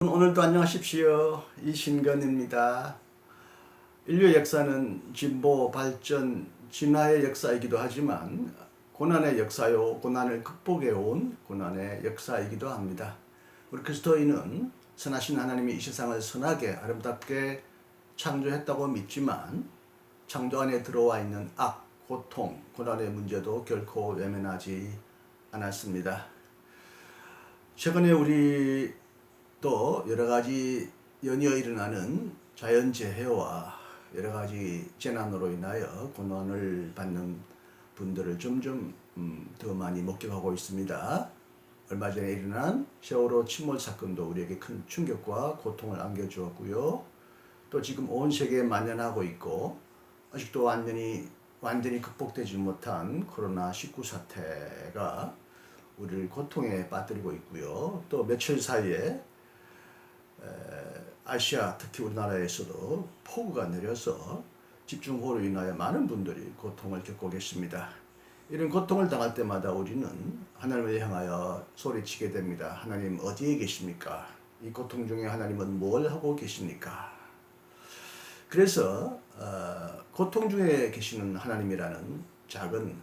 오늘도 안녕하십시오. 이신건입니다. 인류의 역사는 진보, 발전, 진화의 역사이기도 하지만 고난의 역사요, 고난을 극복해온 고난의 역사이기도 합니다. 우리 그리스도인은 선하신 하나님이 이 세상을 선하게 아름답게 창조했다고 믿지만 창조 안에 들어와 있는 악, 고통, 고난의 문제도 결코 외면하지 않았습니다. 최근에 우리 또 여러가지 연이어 일어나는 자연재해와 여러가지 재난으로 인하여 고난을 받는 분들을 점점 더 많이 목격하고 있습니다. 얼마 전에 일어난 세월호 침몰 사건도 우리에게 큰 충격과 고통을 안겨주었고요. 또 지금 온 세계에 만연하고 있고 아직도 완전히 극복되지 못한 코로나19 사태가 우리를 고통에 빠뜨리고 있고요. 또 며칠 사이에 아시아, 특히 우리나라에서도 폭우가 내려서 집중호우로 인하여 많은 분들이 고통을 겪고 계십니다. 이런 고통을 당할 때마다 우리는 하나님을 향하여 소리치게 됩니다. 하나님 어디에 계십니까? 이 고통 중에 하나님은 뭘 하고 계십니까? 그래서 고통 중에 계시는 하나님이라는 작은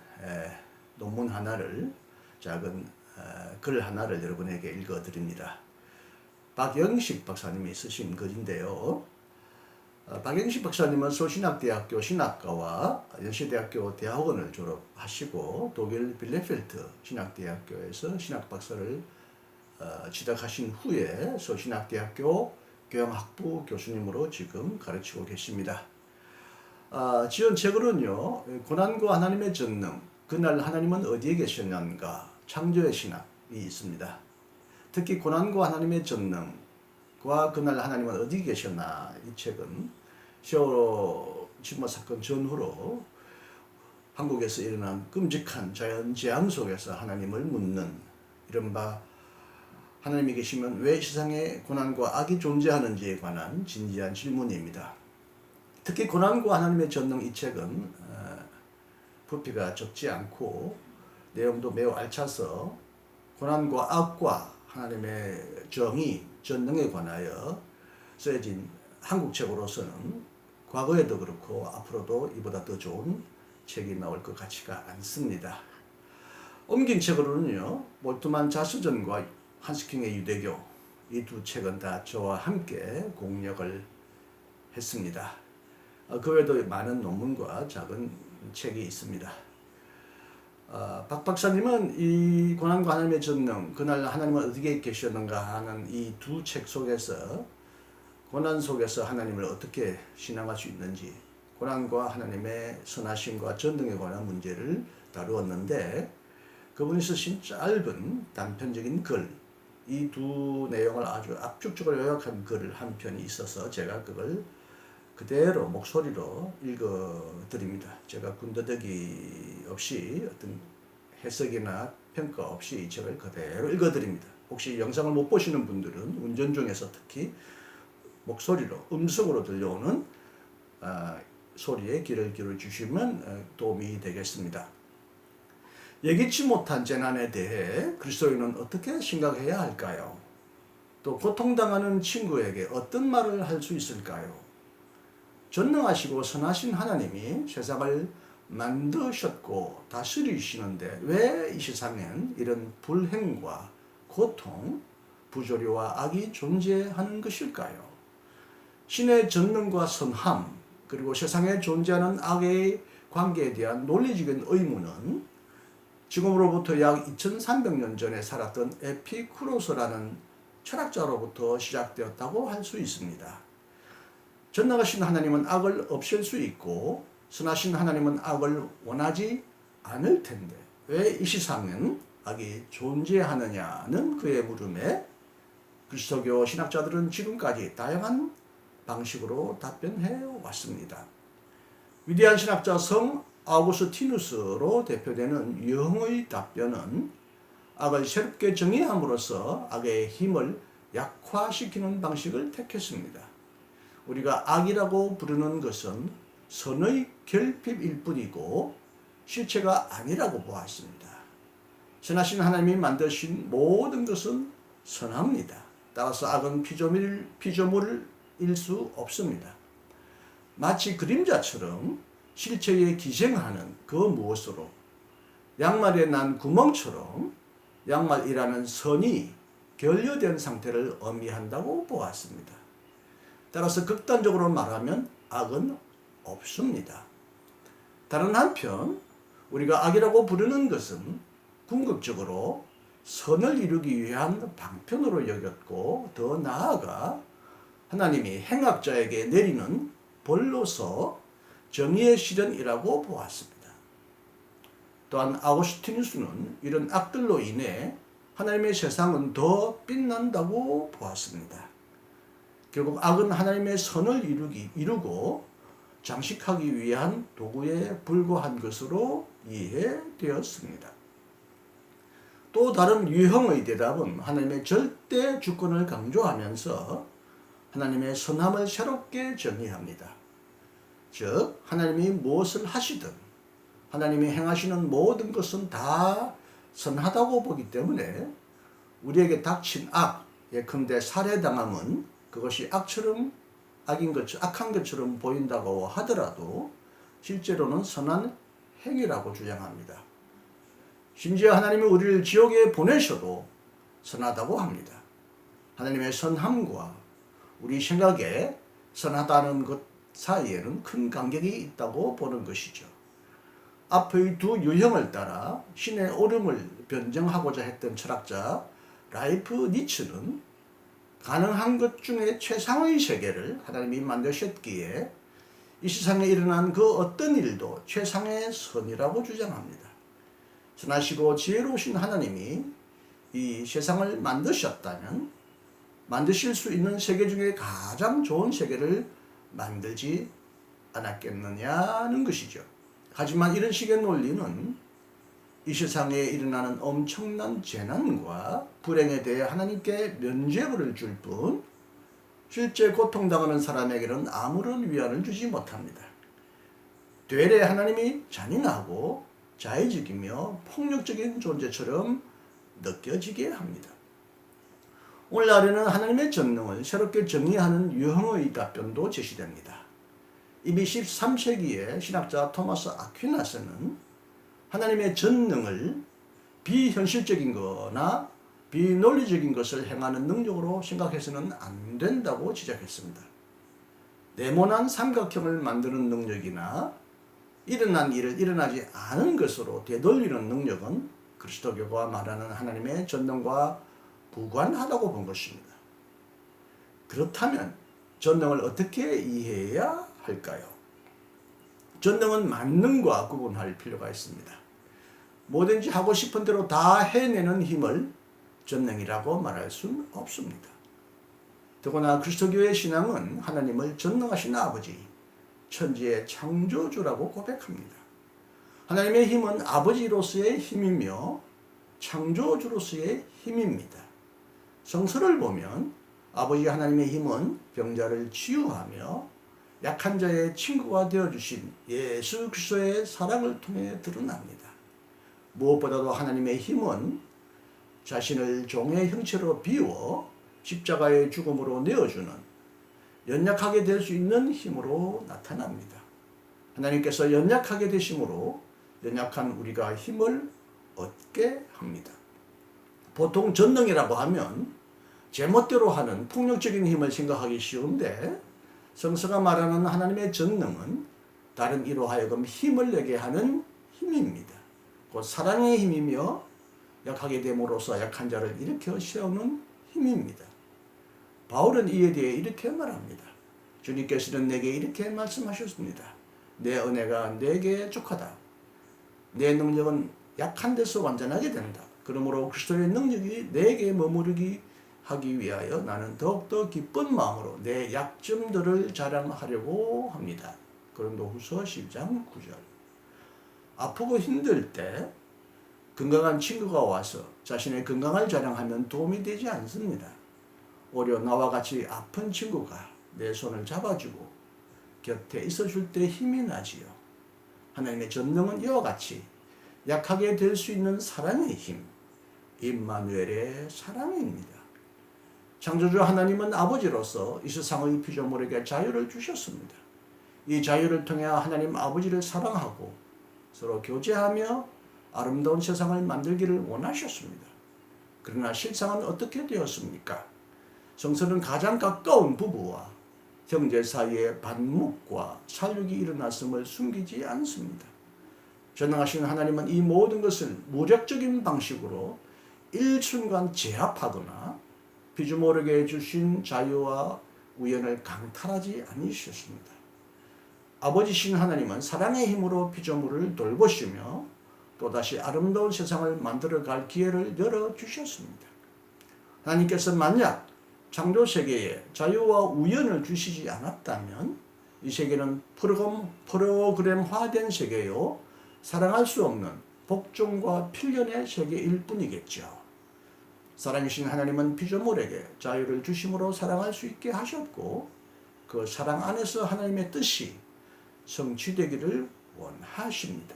논문 하나를, 작은 글 하나를 여러분에게 읽어드립니다. 박영식 박사님이 쓰신 글인데요. 박영식 박사님은 서울신학대학교 신학과와 연세대학교 대학원을 졸업하시고 독일 빌레펠트 신학대학교에서 신학박사를 취득하신 후에 서울신학대학교 교양학부 교수님으로 지금 가르치고 계십니다. 지은 책으로는요, 고난과 하나님의 전능, 그날 하나님은 어디에 계셨는가, 창조의 신학이 있습니다. 특히 고난과 하나님의 전능과 그날 하나님은 어디 계셨나, 이 책은 세월호 침몰 사건 전후로 한국에서 일어난 끔찍한 자연재앙 속에서 하나님을 묻는, 이른바 하나님이 계시면 왜 세상에 고난과 악이 존재하는지에 관한 진지한 질문입니다. 특히 고난과 하나님의 전능, 이 책은 부피가 적지 않고 내용도 매우 알차서 고난과 악과 하나님의 정의, 전능에 관하여 쓰여진 한국 책으로서는 과거에도 그렇고 앞으로도 이보다 더 좋은 책이 나올 것 같지가 않습니다. 옮긴 책으로는요, 몰트만 자수전과 한스킹의 유대교, 이 두 책은 다 저와 함께 공력을 했습니다. 그 외에도 많은 논문과 작은 책이 있습니다. 박 박사님은 이 고난과 하나님의 전능, 그날 하나님은 어디에 계셨는가 하는 이 두 책 속에서 고난 속에서 하나님을 어떻게 신앙할 수 있는지, 고난과 하나님의 선하심과 전능에 관한 문제를 다루었는데, 그분이 쓰신 짧은 단편적인 글, 이 두 내용을 아주 압축적으로 요약한 글 한 편이 있어서 제가 그걸 그대로 목소리로 읽어드립니다. 제가 군더더기 없이 어떤 해석이나 평가 없이 이 책을 그대로 읽어드립니다. 혹시 영상을 못 보시는 분들은 운전 중에서 특히 목소리로, 음성으로 들려오는 소리에 귀를 기울여 주시면 도움이 되겠습니다. 예기치 못한 재난에 대해 그리스도인은 어떻게 생각해야 할까요? 또 고통당하는 친구에게 어떤 말을 할 수 있을까요? 전능하시고 선하신 하나님이 세상을 만드셨고 다스리시는데 왜 이 세상엔 이런 불행과 고통, 부조리와 악이 존재하는 것일까요? 신의 전능과 선함, 그리고 세상에 존재하는 악의 관계에 대한 논리적인 의문은 지금으로부터 약 2300년 전에 살았던 에피쿠로스라는 철학자로부터 시작되었다고 할 수 있습니다. 전능하신 하나님은 악을 없앨 수 있고 선하신 하나님은 악을 원하지 않을 텐데 왜 이 세상엔 악이 존재하느냐는 그의 물음에 그리스도교 신학자들은 지금까지 다양한 방식으로 답변해 왔습니다. 위대한 신학자 성 아우구스티누스로 대표되는 유형의 답변은 악을 새롭게 정의함으로써 악의 힘을 약화시키는 방식을 택했습니다. 우리가 악이라고 부르는 것은 선의 결핍일 뿐이고 실체가 아니라고 보았습니다. 선하신 하나님이 만드신 모든 것은 선합니다. 따라서 악은 피조물일 수 없습니다. 마치 그림자처럼 실체에 기생하는 그 무엇으로 양말에 난 구멍처럼 양말이라는 선이 결여된 상태를 의미한다고 보았습니다. 따라서 극단적으로 말하면 악은 없습니다. 다른 한편 우리가 악이라고 부르는 것은 궁극적으로 선을 이루기 위한 방편으로 여겼고 더 나아가 하나님이 행악자에게 내리는 벌로서 정의의 실현이라고 보았습니다. 또한 아우구스티누스는 이런 악들로 인해 하나님의 세상은 더 빛난다고 보았습니다. 결국 악은 하나님의 선을 이루고 장식하기 위한 도구에 불과한 것으로 이해되었습니다. 또 다른 유형의 대답은 하나님의 절대 주권을 강조하면서 하나님의 선함을 새롭게 정의합니다. 즉 하나님이 무엇을 하시든 하나님이 행하시는 모든 것은 다 선하다고 보기 때문에 우리에게 닥친 악, 예컨대 살해당함은 그것이 악한 것처럼 보인다고 하더라도 실제로는 선한 행위라고 주장합니다. 심지어 하나님이 우리를 지옥에 보내셔도 선하다고 합니다. 하나님의 선함과 우리 생각에 선하다는 것 사이에는 큰 간격이 있다고 보는 것이죠. 앞의 두 유형을 따라 신의 옳음을 변증하고자 했던 철학자 라이프 니츠는 가능한 것 중에 최상의 세계를 하나님이 만드셨기에 이 세상에 일어난 그 어떤 일도 최상의 선이라고 주장합니다. 선하시고 지혜로우신 하나님이 이 세상을 만드셨다면 만드실 수 있는 세계 중에 가장 좋은 세계를 만들지 않았겠느냐는 것이죠. 하지만 이런 식의 논리는 이 세상에 일어나는 엄청난 재난과 불행에 대해 하나님께 면죄부를 줄 뿐 실제 고통당하는 사람에게는 아무런 위안을 주지 못합니다. 되레 하나님이 잔인하고 자의적이며 폭력적인 존재처럼 느껴지게 합니다. 오늘날에는 하나님의 전능을 새롭게 정의하는 유형의 답변도 제시됩니다. 이미 13세기의 신학자 토마스 아퀴나스는 하나님의 전능을 비현실적인 거나 비논리적인 것을 행하는 능력으로 생각해서는 안 된다고 지적했습니다. 네모난 삼각형을 만드는 능력이나 일어난 일을 일어나지 않은 것으로 되돌리는 능력은 그리스도교가 말하는 하나님의 전능과 무관하다고 본 것입니다. 그렇다면 전능을 어떻게 이해해야 할까요? 전능은 만능과 구분할 필요가 있습니다. 뭐든지 하고 싶은 대로 다 해내는 힘을 전능이라고 말할 수는 없습니다. 더구나 그리스도교의 신앙은 하나님을 전능하신 아버지, 천지의 창조주라고 고백합니다. 하나님의 힘은 아버지로서의 힘이며 창조주로서의 힘입니다. 성서를 보면 아버지 하나님의 힘은 병자를 치유하며 약한 자의 친구가 되어주신 예수 그리스도의 사랑을 통해 드러납니다. 무엇보다도 하나님의 힘은 자신을 종의 형체로 비워 십자가의 죽음으로 내어주는 연약하게 될 수 있는 힘으로 나타납니다. 하나님께서 연약하게 되심으로 연약한 우리가 힘을 얻게 합니다. 보통 전능이라고 하면 제멋대로 하는 폭력적인 힘을 생각하기 쉬운데 성서가 말하는 하나님의 전능은 다른 이로 하여금 힘을 내게 하는 힘입니다. 곧 사랑의 힘이며 약하게 됨으로써 약한 자를 일으켜 세우는 힘입니다. 바울은 이에 대해 이렇게 말합니다. 주님께서는 내게 이렇게 말씀하셨습니다. 내 은혜가 내게 족하다. 내 능력은 약한 데서 완전하게 된다. 그러므로 그리스도의 능력이 내게 머무르기 하기 위하여 나는 더욱더 기쁜 마음으로 내 약점들을 자랑하려고 합니다. 고린도후서 10장 9절. 아프고 힘들 때 건강한 친구가 와서 자신의 건강을 자랑하면 도움이 되지 않습니다. 오히려 나와 같이 아픈 친구가 내 손을 잡아주고 곁에 있어줄 때 힘이 나지요. 하나님의 전능은 이와 같이 약하게 될 수 있는 사랑의 힘, 임마누엘의 사랑입니다. 창조주 하나님은 아버지로서 이 세상의 피조물에게 자유를 주셨습니다. 이 자유를 통해 하나님 아버지를 사랑하고 서로 교제하며 아름다운 세상을 만들기를 원하셨습니다. 그러나 실상은 어떻게 되었습니까? 성서는 가장 가까운 부부와 형제 사이에 반목과 살육이 일어났음을 숨기지 않습니다. 전능하신 하나님은 이 모든 것을 무력적인 방식으로 일순간 제압하거나 피조물에게 주신 자유와 우연을 강탈하지 않으셨습니다. 아버지신 하나님은 사랑의 힘으로 피조물을 돌보시며 또다시 아름다운 세상을 만들어갈 기회를 열어주셨습니다. 하나님께서 만약 창조세계에 자유와 우연을 주시지 않았다면 이 세계는 프로그램화된 세계요, 사랑할 수 없는 복종과 필연의 세계일 뿐이겠죠. 사랑이신 하나님은 피조물에게 자유를 주심으로 사랑할 수 있게 하셨고 그 사랑 안에서 하나님의 뜻이 성취되기를 원하십니다.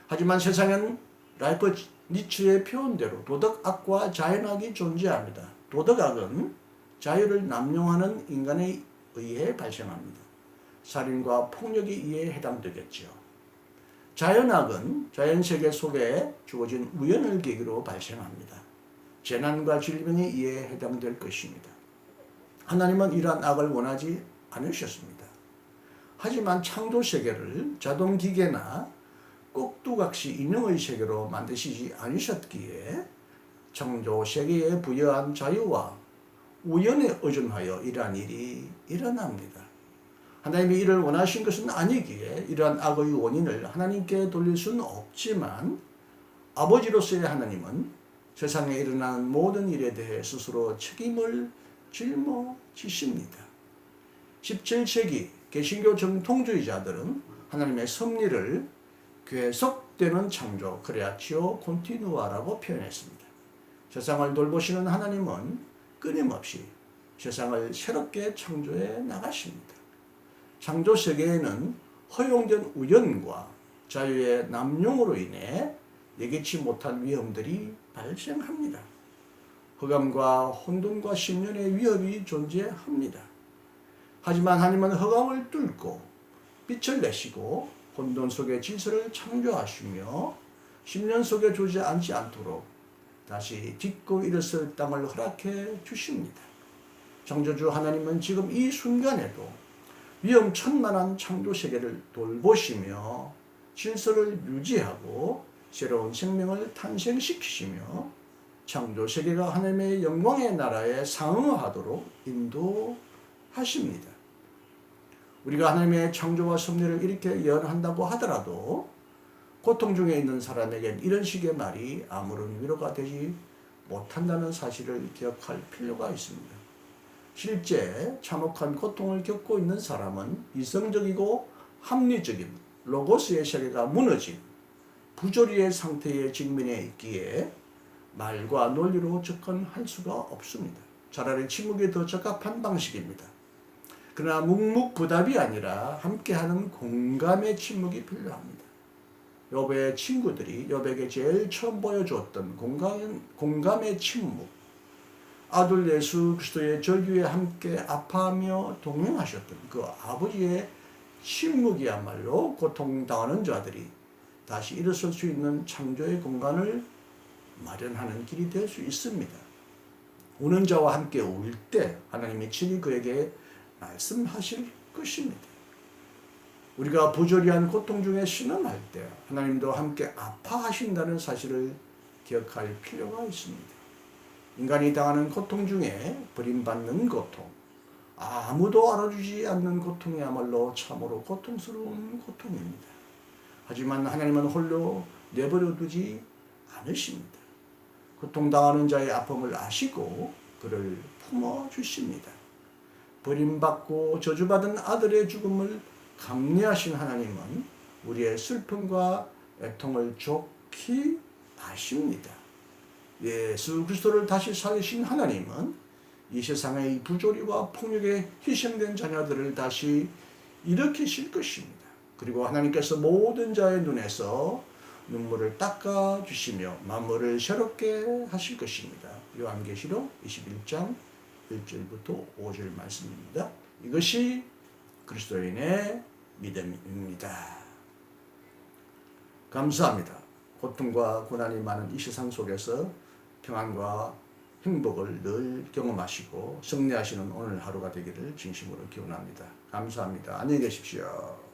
하지만 세상엔 라이프니츠의 표현대로 도덕악과 자연악이 존재합니다. 도덕악은 자유를 남용하는 인간에 의해 발생합니다. 살인과 폭력에 의해 해당되겠죠. 자연악은 자연세계 속에 주어진 우연을 계기로 발생합니다. 재난과 질병에 의해 해당될 것입니다. 하나님은 이러한 악을 원하지 않으셨습니다. 하지만 창조세계를 자동기계나 꼭두각시 인형의 세계로 만드시지 않으셨기에 창조세계에 부여한 자유와 우연에 의존하여 이러한 일이 일어납니다. 하나님이 이를 원하신 것은 아니기에 이러한 악의 원인을 하나님께 돌릴 수는 없지만 아버지로서의 하나님은 세상에 일어나는 모든 일에 대해 스스로 책임을 짊어지십니다. 17세기 개신교 정통주의자들은 하나님의 섭리를 계속되는 창조, 크레아치오 콘티누아라고 표현했습니다. 세상을 돌보시는 하나님은 끊임없이 세상을 새롭게 창조해 나가십니다. 창조 세계에는 허용된 우연과 자유의 남용으로 인해 예기치 못한 위험들이 발생합니다. 흑암과 혼돈과 심령의 위협이 존재합니다. 하지만 하나님은 흑암을 뚫고 빛을 내시고 혼돈 속의 질서를 창조하시며 심령 속에 주저앉지 않도록 다시 딛고 일어설 땅을 허락해 주십니다. 창조주 하나님은 지금 이 순간에도 위험천만한 창조세계를 돌보시며 질서를 유지하고 새로운 생명을 탄생시키시며 창조세계가 하나님의 영광의 나라에 상응하도록 인도하십니다. 우리가 하나님의 창조와 섭리를 이렇게 예언한다고 하더라도 고통 중에 있는 사람에겐 이런 식의 말이 아무런 위로가 되지 못한다는 사실을 기억할 필요가 있습니다. 실제 참혹한 고통을 겪고 있는 사람은 이성적이고 합리적인 로고스의 세계가 무너진 부조리의 상태에 직면해 있기에 말과 논리로 접근할 수가 없습니다. 차라리 침묵이 더 적합한 방식입니다. 그러나 묵묵부답이 아니라 함께하는 공감의 침묵이 필요합니다. 욥의 친구들이 욥에게 제일 처음 보여줬던 공감의 침묵, 아들 예수 그리스도의 절규에 함께 아파하며 동행하셨던 그 아버지의 침묵이야말로 고통당하는 자들이 다시 일어설 수 있는 창조의 공간을 마련하는 길이 될 수 있습니다. 우는 자와 함께 울 때 하나님이 친히 그에게 말씀하실 것입니다. 우리가 부조리한 고통 중에 신음할 때 하나님도 함께 아파하신다는 사실을 기억할 필요가 있습니다. 인간이 당하는 고통 중에 버림받는 고통, 아무도 알아주지 않는 고통이야말로 참으로 고통스러운 고통입니다. 하지만 하나님은 홀로 내버려 두지 않으십니다. 고통당하는 자의 아픔을 아시고 그를 품어주십니다. 버림받고 저주받은 아들의 죽음을 감내하신 하나님은 우리의 슬픔과 애통을 좋게 아십니다. 예수 그리스도를 다시 살리신 하나님은 이 세상의 부조리와 폭력에 희생된 자녀들을 다시 일으키실 것입니다. 그리고 하나님께서 모든 자의 눈에서 눈물을 닦아주시며 만물을 새롭게 하실 것입니다. 요한계시록 21장 1절부터 5절 말씀입니다. 이것이 그리스도인의 믿음입니다. 감사합니다. 고통과 고난이 많은 이 세상 속에서 평안과 행복을 늘 경험하시고 승리하시는 오늘 하루가 되기를 진심으로 기원합니다. 감사합니다. 안녕히 계십시오.